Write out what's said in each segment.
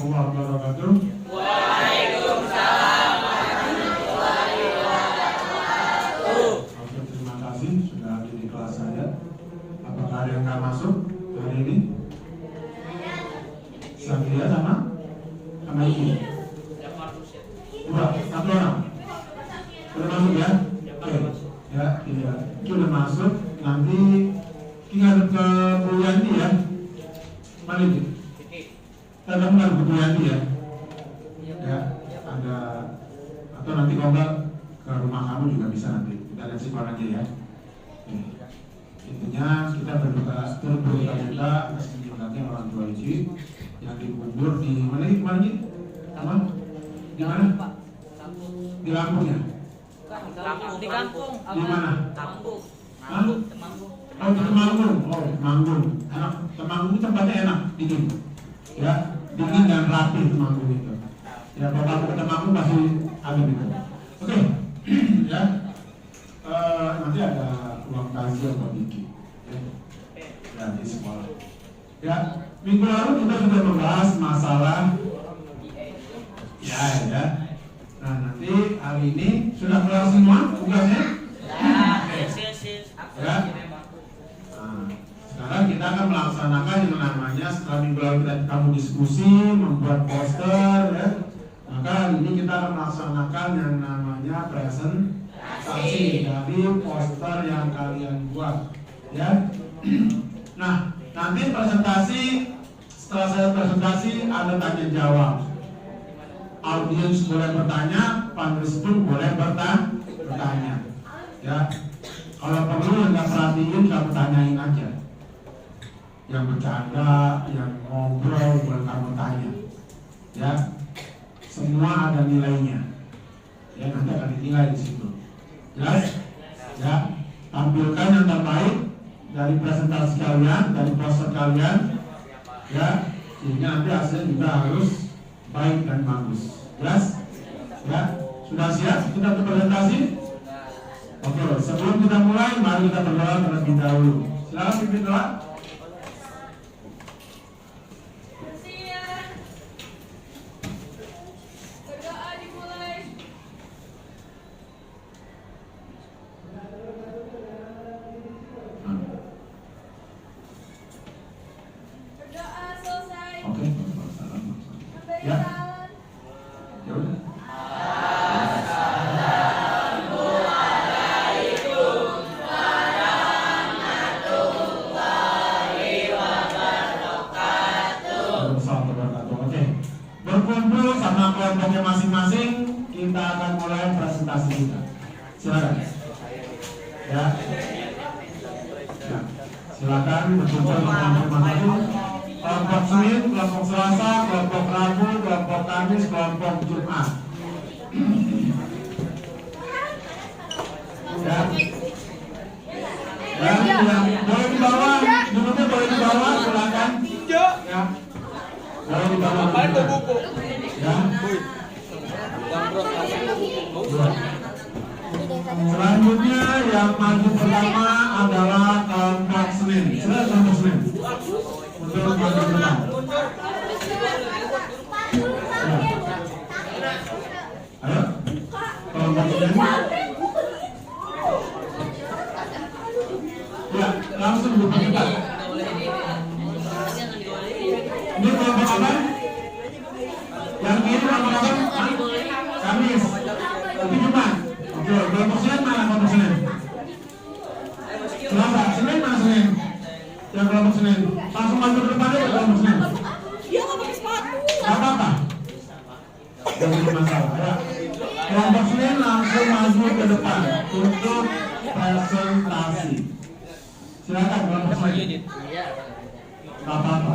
warahmatullahi wabarakatuh. Waalaikumsalam warahmatullahi wabarakatuh. Oke, terima kasih sudah hadir di kelas saya. Apakah ada yang nggak masuk hari ini? Satria sama Iki. Udah, satu orang. Udah masuk ya? Oke. Ya, iya. Iki udah masuk. Nanti tinggal ke Bu Yanti ya. Mana itu? Kita dengar Bu Yanti ya. Ya, ada atau nanti kalau nggak ke rumah kamu juga bisa nanti. Kita lihat sih aja ya. Intinya kita berdoa kita atas meninggalnya orang tua Iji yang dikubur di mana ini? Apa? Di mana? Di Lampung ya? Di kampung. Di mana? Kampung. Hah? Oh, di Temanggung. Oh, Temanggung. Enak. Temanggung itu tempatnya enak, dingin. Ya, dingin dan rapi Temanggung itu. Ya, kalau kamu ke Temanggung masih agak gitu. Oke, ya. Nanti ada uang kajian buat Iki. Ya, di sekolah. Ya, minggu lalu kita sudah membahas masalah ya. Nah, nanti hari ini sudah kelar semua tugasnya? Ya. Nah, sekarang kita akan melaksanakan yang namanya setelah minggu lalu kamu diskusi, membuat poster, ya. Maka hari ini kita akan melaksanakan yang namanya presentasi dari poster yang kalian buat, ya. Nah, nanti presentasi, setelah saya presentasi ada tanya jawab. Audiens boleh bertanya, panelis pun boleh bertanya. Ya, kalau perlu yang nggak perhatiin kamu tanyain aja. Yang bercanda, yang ngobrol boleh kamu tanya. Ya, semua ada nilainya. Ya, nanti akan dinilai di situ. Jelas? Ya, tampilkan yang terbaik dari presentasi kalian, dari poster kalian, ya, sehingga nanti hasilnya juga harus baik dan bagus. Jelas? Ya, sudah siap kita untuk presentasi? Oke, sebelum kita mulai, mari kita berdoa terlebih dahulu. Silakan pimpin doa. Berkumpul sama kelompoknya masing-masing, kita akan mulai presentasi kita. Silakan. Ya. Silakan berkumpul sama kelompok masing-masing. Kelompok Senin, kelompok Selasa, kelompok Rabu, kelompok Kamis, kelompok Jumat. Ya. Yang boleh dibawa, duduknya boleh dibawa, silakan. Ya. Boleh dibawa. Buku. Ya. Selanjutnya yang maju pertama adalah kelompok Senin. Silakan kelompok Senin. Untuk maju pertama. Ayo, kelompok Senin. Ya, langsung buka kita. Ini kelompok apa? Yang ini kelompok apa? Kamis. Tapi Jumat. Oke, kelompok Senin mana kelompok Senin? Selasa, Senin mana Senin? Yang kelompok Senin. Langsung maju ke depan aja kelompok Senin. Dia nggak pakai sepatu. Gak apa-apa. Gak jadi masalah. Ya. Kelompok Senin langsung maju ke depan untuk presentasi. Silakan kelompok Senin. Gak apa-apa.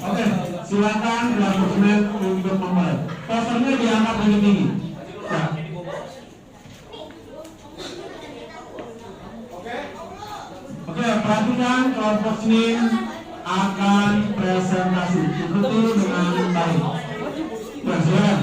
Oke, silakan kelompok Senin untuk memulai. Posternya diangkat lebih tinggi. Ya. Oke, perhatikan kelompok Senin akan presentasi. Ikuti dengan baik. Ya, silakan.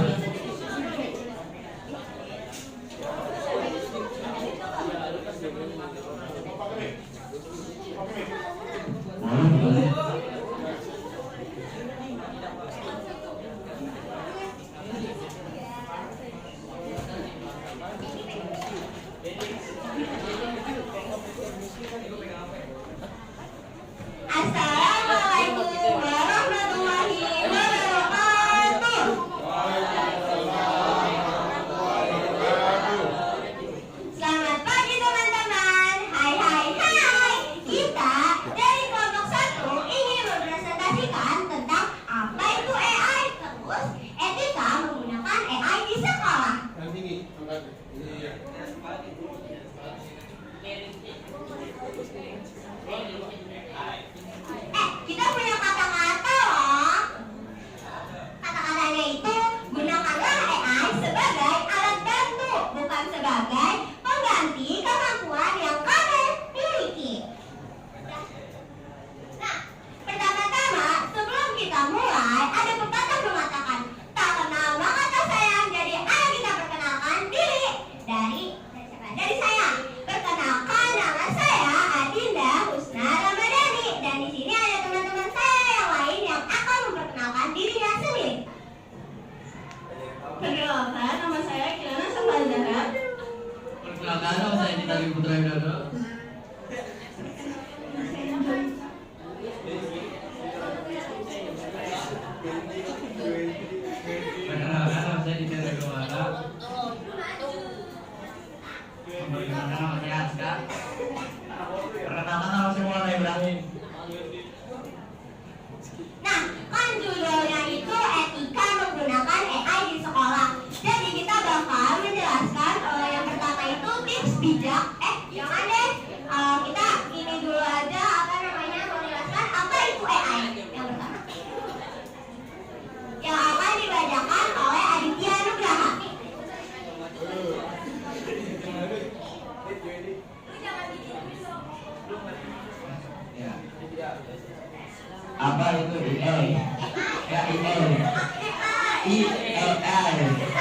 Apa itu AI?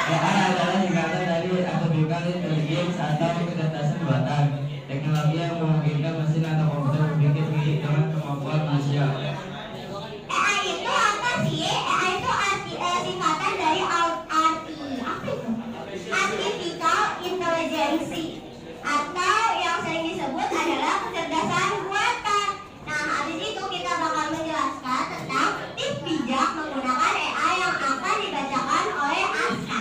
AI adalah singkatan dari Artificial Intelligence atau kecerdasan buatan, teknologi yang memungkinkan mesin atau komputer berpikir dengan kemampuan manusia. AI itu apa sih? AI itu singkatan dari apa itu? Artificial Intelligence atau yang sering disebut adalah kecerdasan buatan. Nah, habis itu kita bakal menjelaskan tentang tips bijak menggunakan AI yang akan dibacakan oleh Aska.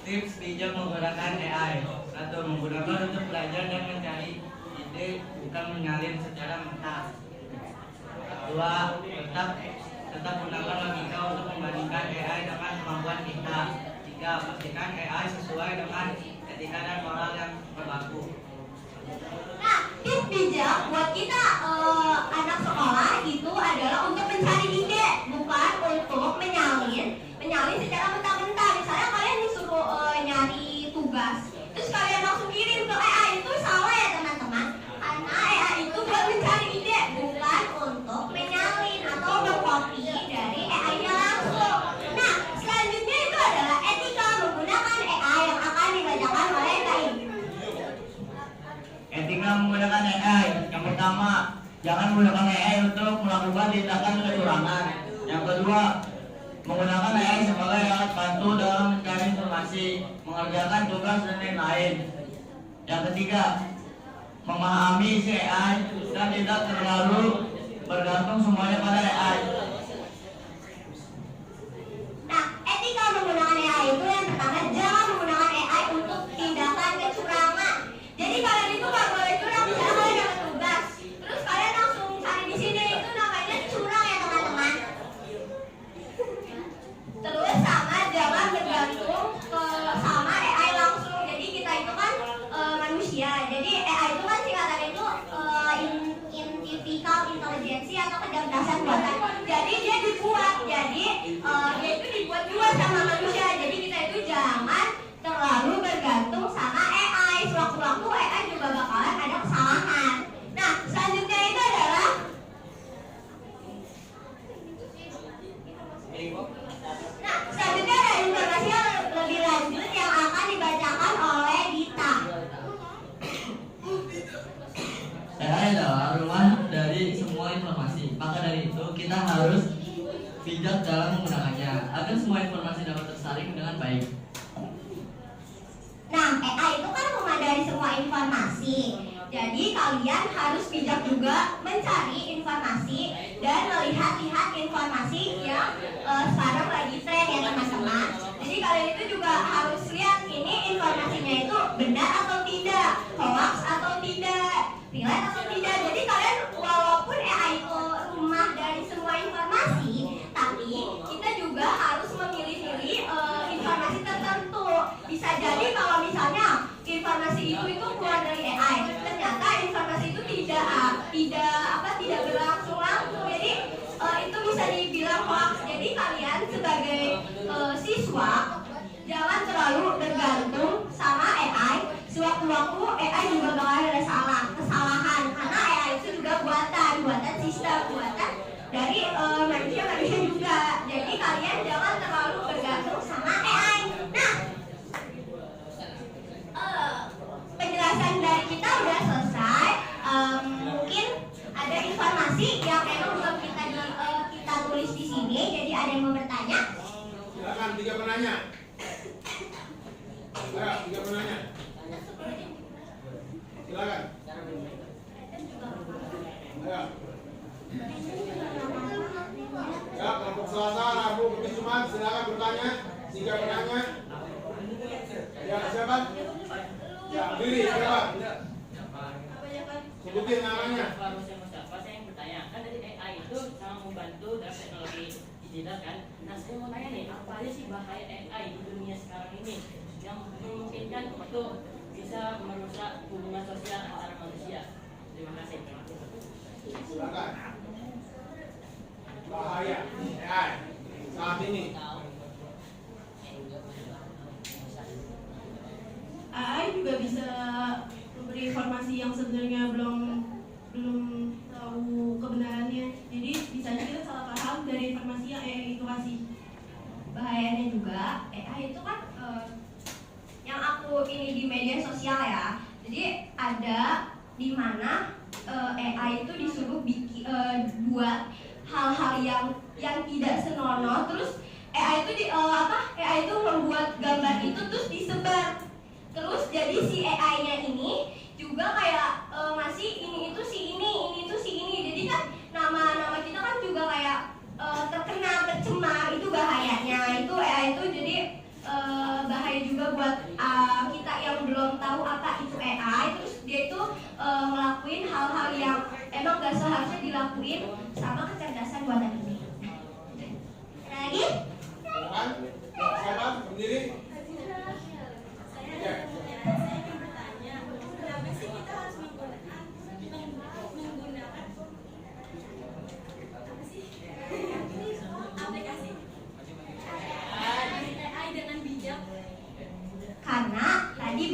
Tips bijak menggunakan AI. 1. Menggunakan untuk belajar dan mencari ide, bukan menyalin secara mentah. 2. Tetap gunakan logika untuk membandingkan AI dengan kemampuan kita. 3. Pastikan AI sesuai dengan etika dan moral yang berlaku. Nah, tips bijak buat kita anak sekolah itu adalah untuk mencari ide, bukan untuk menyalin secara mentah-mentah. Misalnya kalian disuruh nyari tugas, terus kalian langsung kirim ke AI, itu salah ya teman-teman. Karena AI itu buat mencari ide, bukan untuk menyalin atau mengcopy dari AI-nya langsung. Nah, selanjutnya itu adalah etika menggunakan AI yang akan dibacakan oleh KAI. Etika menggunakan AI. Yang pertama, jangan menggunakan AI untuk melakukan tindakan kecurangan. Yang kedua, menggunakan AI sebagai alat bantu dalam mencari informasi, mengerjakan tugas dan lain-lain. Yang ketiga, memahami si AI dan tidak terlalu bergantung semuanya pada AI. Nah, etika menggunakan AI itu yang pertama, jangan menggunakan AI untuk tindakan kecurangan. Jadi kalian itu nggak boleh curang. Misalnya kalian dapat tugas, terus kalian langsung cari di sini, itu namanya curang ya teman-teman. Terus sama jangan bergantung sama AI langsung. Jadi kita itu kan manusia. Jadi AI itu kan singkatan itu artificial intelligence atau kecerdasan buatan. Jadi dia dibuat. Jadi dia itu dibuat juga sama manusia. Jadi kita itu jangan terlalu bergantung sama AI. Sewaktu-waktu AI juga bakalan ada kesalahan. Nah, selanjutnya itu adalah selanjutnya ada informasi yang lebih lanjut yang akan dibacakan oleh Dita. AI adalah rumah dari semua informasi. Maka dari itu kita harus bijak dalam menggunakannya agar semua informasi dapat tersaring dengan baik. Nah, AI itu kan rumah dari semua informasi. Jadi kalian harus bijak juga mencari informasi dan melihat-lihat informasi yang sekarang lagi tren ya teman-teman. Jadi kalian itu juga harus lihat ini informasinya itu benar atau tidak, hoax atau tidak, relate atau tidak. Jadi kalian walaupun AI itu rumah dari semua informasi, tapi kita juga harus memilih-milih informasi tertentu. Bisa jadi kalau misalnya informasi itu keluar dari AI, ternyata informasi itu tidak berlangsung langsung. Jadi itu bisa dibilang hoax. Jadi kalian sebagai siswa jangan terlalu bergantung sama AI. Sewaktu-waktu AI juga bakal ada kesalahan karena AI itu juga buatan sistem, buatan dari manusia juga. Jadi kalian jangan terlalu bergantung sama AI. Nah, penjelasan dari kita udah selesai. Mungkin ada informasi yang emang belum kita tulis di sini. Jadi ada yang mau bertanya? Silakan 3 penanya. Ayo, 3 penanya. Silakan. Ayo. Ya, kelompok Selasa, Rabu, Kamis, Jumat, silakan bertanya. 3 penanya. Ya, siapa? Ya, diri, siapa? Sebutin namanya. Saya yang bertanya, kan dari AI itu sangat membantu dalam teknologi digital kan. Nah, saya mau tanya nih, apa aja sih bahaya AI di dunia sekarang ini yang memungkinkan untuk bisa merusak hubungan sosial antara manusia? Terima kasih. Silakan. Bahaya AI saat ini. AI juga bisa informasi yang sebenarnya belum tahu kebenarannya. Jadi bisa aja kita salah paham dari informasi yang AI itu kasih. Bahayanya juga AI itu kan yang aku ini di media sosial ya. Jadi ada di mana AI itu disuruh buat hal-hal yang tidak senonoh, terus AI itu membuat gambar itu terus disebar. Terus jadi si AI-nya ini juga kayak ngasih ini itu si ini. Jadi kan nama kita kan juga kayak tercemar, itu bahayanya. Itu AI itu jadi bahaya juga buat kita yang belum tahu apa itu AI. Terus dia itu ngelakuin hal-hal yang emang gak seharusnya dilakuin sama kecerdasan buatan ini. Ada lagi? Siapa? Berdiri. Karena tadi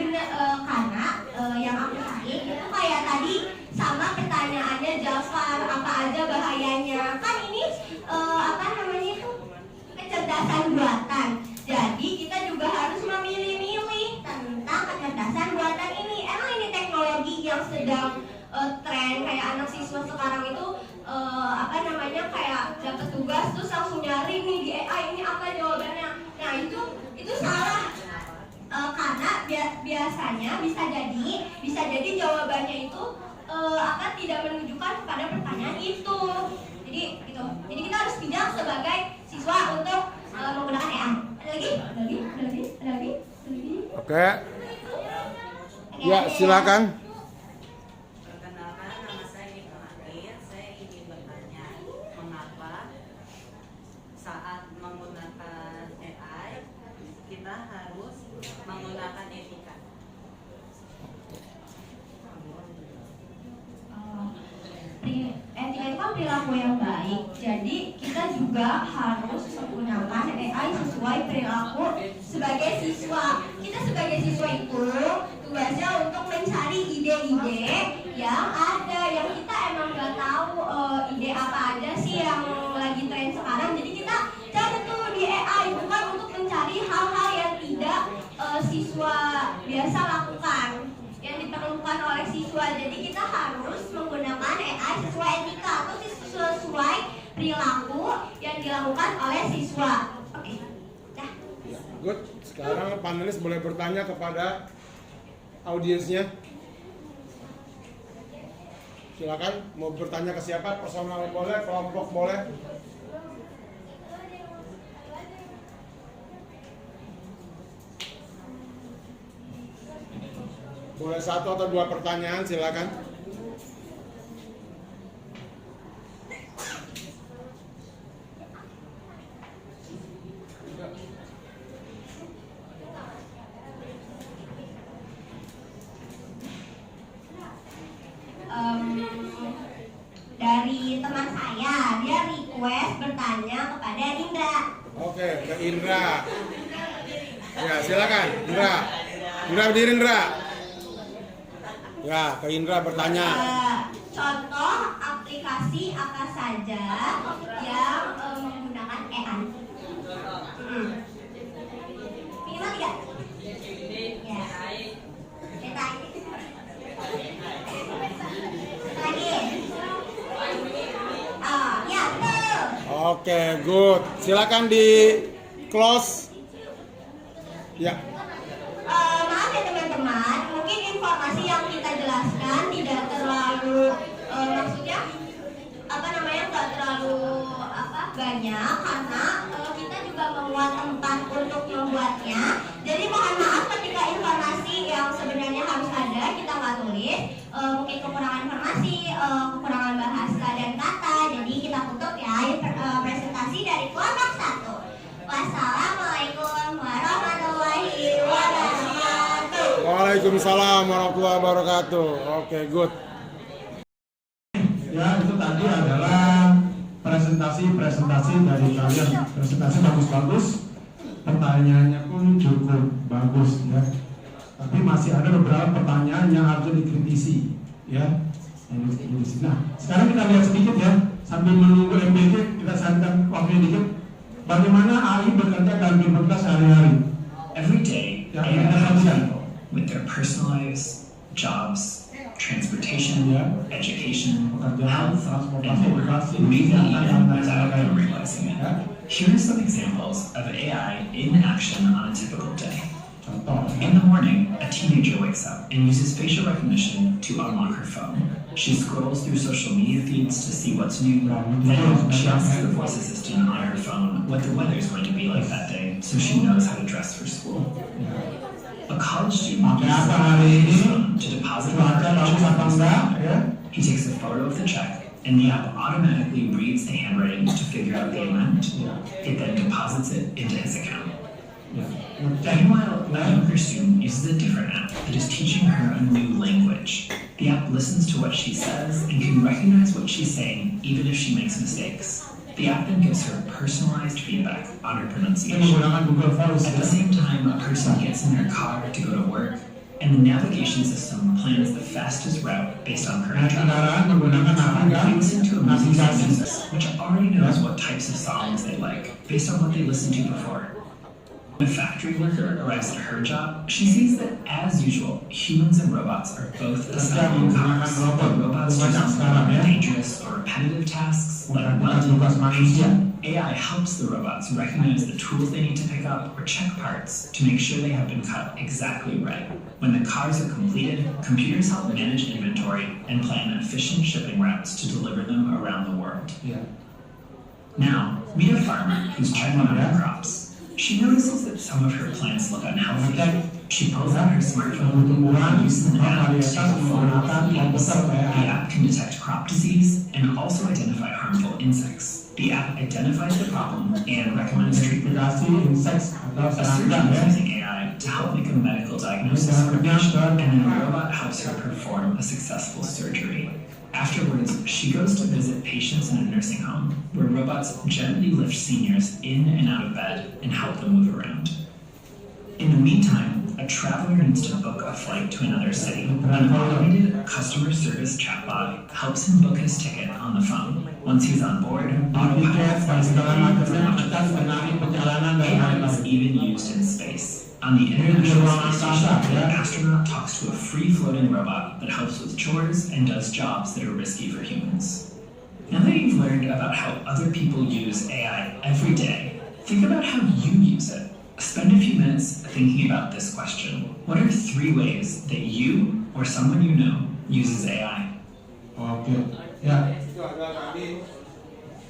yang aku cari itu kayak tadi sama pertanyaannya Jafar, apa aja bahayanya. Kan ini itu kecerdasan buatan. Jadi kita juga harus memilih-milih tentang kecerdasan buatan ini. Emang ini teknologi yang sedang tren, kayak anak siswa sekarang itu kayak dapat tugas terus langsung nyari nih di AI ini apa jawabannya. Nah itu salah. Karena biasanya bisa jadi jawabannya itu tidak menunjukkan kepada pertanyaan itu. Jadi gitu. Jadi kita harus bijak sebagai siswa untuk menggunakan AI. Ada lagi? Oke. Ya, silakan. Perkenalkan, nama saya Nita Akhir. Saya ingin bertanya, mengapa saat menggunakan AI kita harus menggunakan etika? Etika itu kan perilaku yang baik. Jadi kita juga harus menggunakan AI sesuai perilaku sebagai siswa. Kita sebagai siswa itu tugasnya untuk mencari ide-ide yang ada, yang kita emang nggak tahu ide apa aja sih yang lagi tren sekarang. Jadi kita cari tuh di AI, bukan untuk mencari hal-hal yang tidak siswa biasa lakukan, yang diperlukan oleh siswa. Jadi kita harus menggunakan AI sesuai etika atau sesuai perilaku yang dilakukan oleh siswa. Oke. Dah. Good. Sekarang panelis boleh bertanya kepada audiensnya. Silakan, mau bertanya ke siapa? Personal boleh, kelompok boleh. Boleh satu atau dua pertanyaan, silakan. Dari teman saya, dia request bertanya kepada Indra. Oke, ke Indra. Ya, silakan, Indra. Indra berdiri, Indra. Ya, ke Indra bertanya. Contoh aplikasi apa saja yang menggunakan AI? Minimal 3. Ya. Lagi. Ya betul. Oke, good. Silakan di close. Ya. Maaf ya teman-teman, mungkin informasi yang kita jelaskan tidak terlalu maksudnya nggak terlalu banyak, karena kita juga memuat tempat untuk membuatnya. Jadi mohon maaf ketika informasi yang sebenarnya harus ada kita nggak tulis, mungkin kekurangan informasi, kekurangan bahasa dan kata. Jadi kita tutup ya presentasi dari kelompok 1. Wassalamualaikum warahmatullahi wabarakatuh. Waalaikumsalam warahmatullahi wabarakatuh. Oke, good. Ya, itu tadi adalah presentasi dari kalian. Presentasi bagus-bagus, pertanyaannya pun cukup bagus ya. tapi masih ada beberapa pertanyaan yang harus dikritisi, ya. Nah, sekarang kita lihat sedikit ya, sambil menunggu MBT kita santai waktu dikit. Bagaimana AI bekerja dalam kehidupan kita sehari-hari? Every day, Yeah, AI yeah, helps yeah. people with their personalized jobs, transportation, Yeah. education, Pekerjaan, health, transportasi, and more, edukasi, maybe kesehatan, even dan without lain-lain. them realizing it. Ya. Here are some examples of AI in action on a typical day. Contoh, ya. In the morning, a teenager wakes up and uses facial recognition to unlock her phone. She scrolls through social media feeds to see what's new. Then she asks the voice assistant on her phone what the weather is going to be like that day, so she knows how to dress for school. A college student Pakai uses apa hari ini? his phone to deposit Cuaca bagus apa enggak? Ya. He takes a photo of the check, and the app automatically reads the handwriting to figure out the amount. It then deposits it into his account. Ya. Meanwhile, a younger student uses a different app that is teaching her a new language. The app listens to what she says and can recognize what she's saying even if she makes mistakes. The app then gives her personalized feedback on her Ini pronunciation. menggunakan Google Voice. At Ya. the same time, a person gets in their car to go to work, and the navigation system plans the fastest route based on current Naik traffic. kendaraan menggunakan apa enggak? They listen to a music Navigasi. service, which already knows what types of songs they like, based on what they listened to before. When a factory worker arrives at her job, she sees that, as usual, humans and robots are both assembling cars. But robots do some more dangerous or repetitive tasks, like welding or painting. AI helps the robots recognize the tools they need to pick up or check parts to make sure they have been cut exactly right. When the cars are completed, computers help manage inventory and plan efficient shipping routes to deliver them around the world. Ya. Now, meet a farmer who's checking on her crops. She notices that some of her plants look unhealthy. She pulls out her smartphone and uses an app to take a photo of the leaves. The app can detect crop disease and also identify harmful insects. The app identifies the problem and recommends treatment. Identifikasi inseks atau A surgeon serangga is ya. using AI to help make a medical diagnosis for a patient, and then a robot helps her perform a successful surgery. Afterwards, she goes to visit patients in a nursing home, where robots gently lift seniors in and out of bed and help them move around. In the meantime, a traveler needs to book a flight to another city. An automated customer service chatbot helps him book his ticket on the phone. Once he's on board, autopilot Tiket dan flies segala the plane for macamnya much of akan the mengenai flight. perjalanan dan AI is lain-lain. even used in space. On the International Space Station, an astronaut talks to a free-floating robot that helps with chores and does jobs that are risky for humans. Now that you've learned about how other people use AI every day, think about how you use it. Spend a few minutes thinking about this question. What are 3 ways that you or someone you know uses AI? Oke, ya.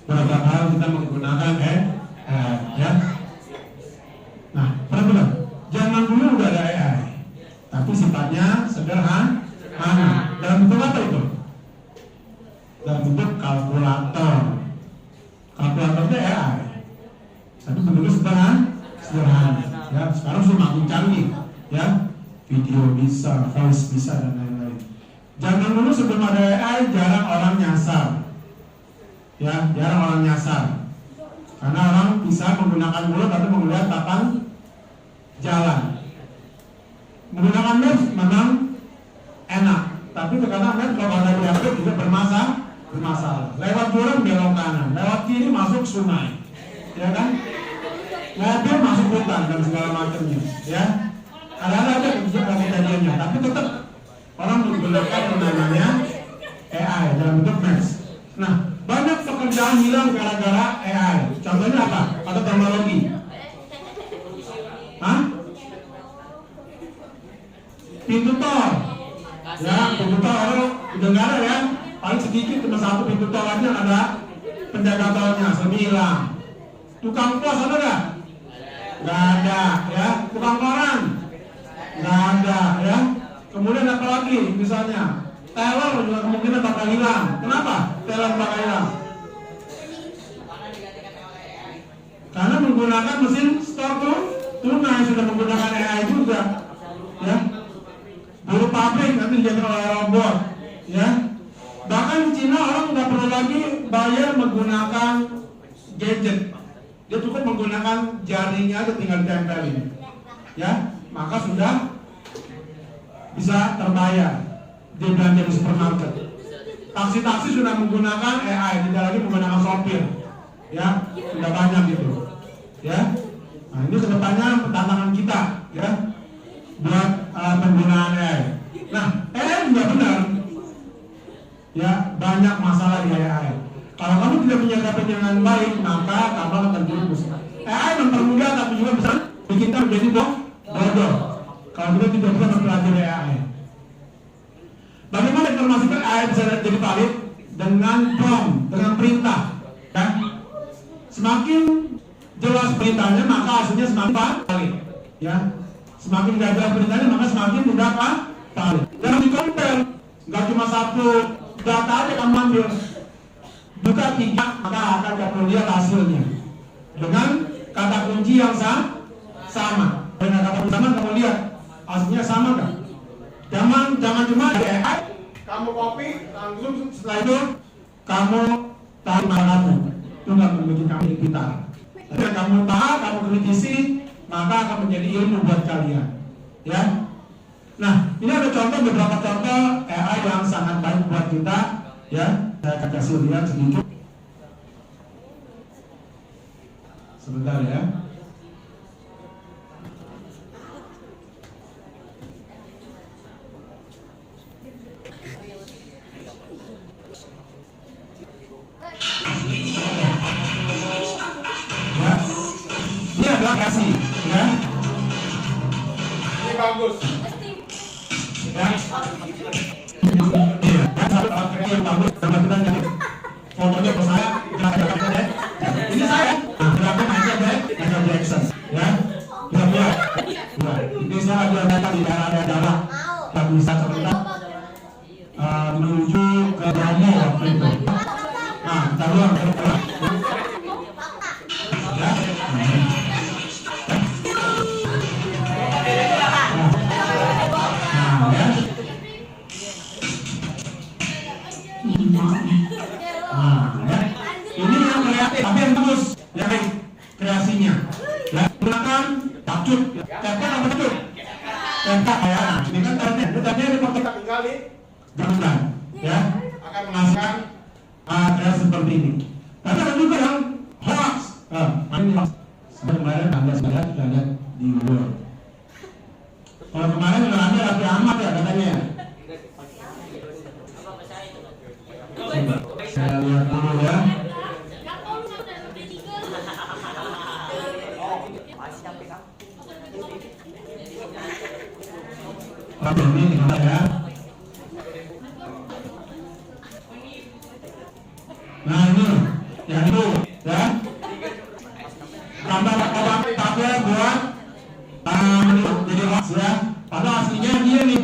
Berapa hal kita menggunakan ya. Nah, benar-benar. Zaman dulu udah ada AI, tapi sifatnya sederhana. Dalam bentuk apa itu? Dalam bentuk kalkulator. Kalkulator itu AI, tapi bentuknya sederhana. Ya, sekarang sudah makin canggih. Ya, video bisa, voice bisa dan lain-lain. Zaman dulu sebelum ada AI jarang orang nyasar. Ya, jarang orang nyasar. Karena orang bisa menggunakan mulut atau melihat papan jalan. Menggunakan maps memang enak, tapi terkadang maps kalau ada diupdate juga bermasalah. Lewat jurang belok kanan, lewat kiri masuk sungai, ya kan? Mobil masuk hutan dan segala macamnya, ya. Ada kejadiannya, tapi tetap orang menggunakan yang namanya AI dalam bentuk maps. Nah, banyak pekerjaan hilang gara-gara AI. Contohnya apa? Atau teknologi? Hah? Pintu tol. Ya, pintu tol orang udah nggak ada ya. Paling sedikit cuma 1 pintu tol aja ada penjaga tolnya, hilang. Tukang pos ada nggak? Nggak ada, ya. Tukang koran? Nggak ada, ya. Kemudian apa lagi? Misalnya teller juga kemungkinan bakal hilang. Kenapa? Teller bakal hilang. Karena menggunakan mesin store tunai sudah menggunakan AI juga, ya. Buruh pabrik nanti jadi oleh robot, ya. Bahkan di Cina orang nggak perlu lagi bayar menggunakan gadget, dia cukup menggunakan jarinya aja tinggal ditempelin, ya. Maka sudah bisa terbayar di belanja di supermarket. Taksi-taksi sudah menggunakan AI, tidak lagi menggunakan sopir, ya sudah banyak gitu, ya. Nah ini kedepannya tantangan kita, ya, buat penggunaan AI. Nah AI juga benar, ya banyak masalah di AI. Kalau kamu tidak menyikapinya dengan baik, maka kamu akan terjerumus. AI mempermudah tapi juga bisa bikin kita menjadi bodoh kalau kita tidak bisa mempelajari AI. Bagaimana informasi AI bisa jadi valid? Dengan prompt, dengan perintah, ya. Semakin jelas perintahnya maka hasilnya semakin valid, ya. Semakin tidak jelas perintahnya maka semakin tidak valid. Jangan dikompar, nggak cuma satu data aja kamu ambil, buka 3 maka akan kamu lihat hasilnya dengan kata kunci yang sama. Dengan kata kunci sama kamu lihat hasilnya sama kan? Jangan cuma dari AI kamu copy langsung setelah itu kamu tahu kamu itu nggak membuat kamu pintar. Tapi kamu tahu, kamu kritisi, maka akan menjadi ilmu buat kalian, ya. Nah ini ada beberapa contoh AI yang sangat baik buat kita, ya. Saya akan kasih lihat sedikit sebentar, ya. Ini adalah kasih, ya. Ini bagus. Ya. Iya, satu alat yang bagus sama kita jadi fotonya ke saya, ini saya. Nah, gerakan aja deh, Michael Jackson, ya. Kita lihat. Nah, ini saya ada data di daerah-daerah yang bisa sebentar menuju ke Bromo waktu itu. Nah, kita luar, ya. Ini yang kreatif, tapi yang bagus, yang kreasinya. Ya, gunakan takjub, tempat apa takjub? Tempat ya. Ini kan tanya, ini pertanyaan kali, gabungan, ya, akan menghasilkan kreasi seperti ini. Tapi ada juga yang hoax. Ini kemarin Anda sudah lihat di luar. Kalau kemarin Anda Raffi Ahmad ya katanya. Saya lihat dulu ya. Ini ya. Nah ini, yang itu, ya. Tambah pakai buat jadi hoax ya. Padahal aslinya dia nih,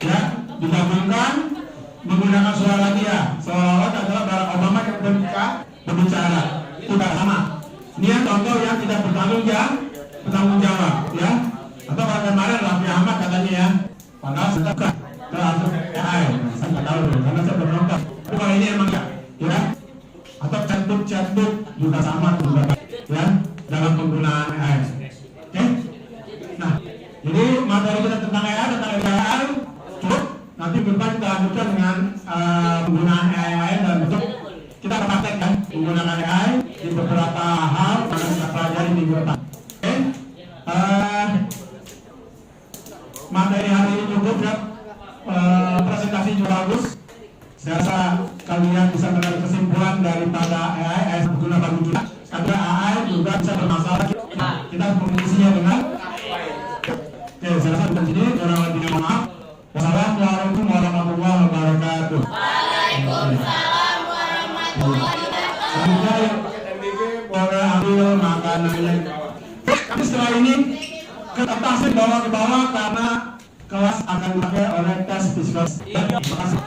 ya, digabungkan menggunakan suara dia. Seolah-olah adalah Barack Obama yang berbicara. Itu tidak sama. Ini yang contoh yang tidak bertanggung jawab, ya. Atau kemarin Raffi Ahmad katanya ya. Padahal sudah bukan. Langsung AI. Saya nggak tahu dulu, karena saya belum nonton. Tapi kalau ini emang ya. Atau chatbook juga sama juga, ya, dalam penggunaan AI. Oke? Nah, jadi materi kita tentang AI cukup. Nanti berdepan kita lanjutkan dengan penggunaan AI dan bentuk kita praktekkan menggunakan AI di beberapa hal yang kita pelajari minggu depan. Oke? Materi hari ini cukup ya. Presentasi juga bagus. Saya rasa kalian bisa menarik kesimpulan daripada AI berguna bagi kita. Karena AI juga bisa bermasalah. Kita harus mengisinya dengan. Oke, saya rasa di sini kurang lebih maaf. Wassalamualaikum warahmatullahi wabarakatuh. Waalaikumsalam warahmatullahi wabarakatuh. Boleh ambil makanannya. Tapi setelah ini kertasnya bawa ke bawah karena kelas akan dipakai oleh tes psikologi. Terima kasih.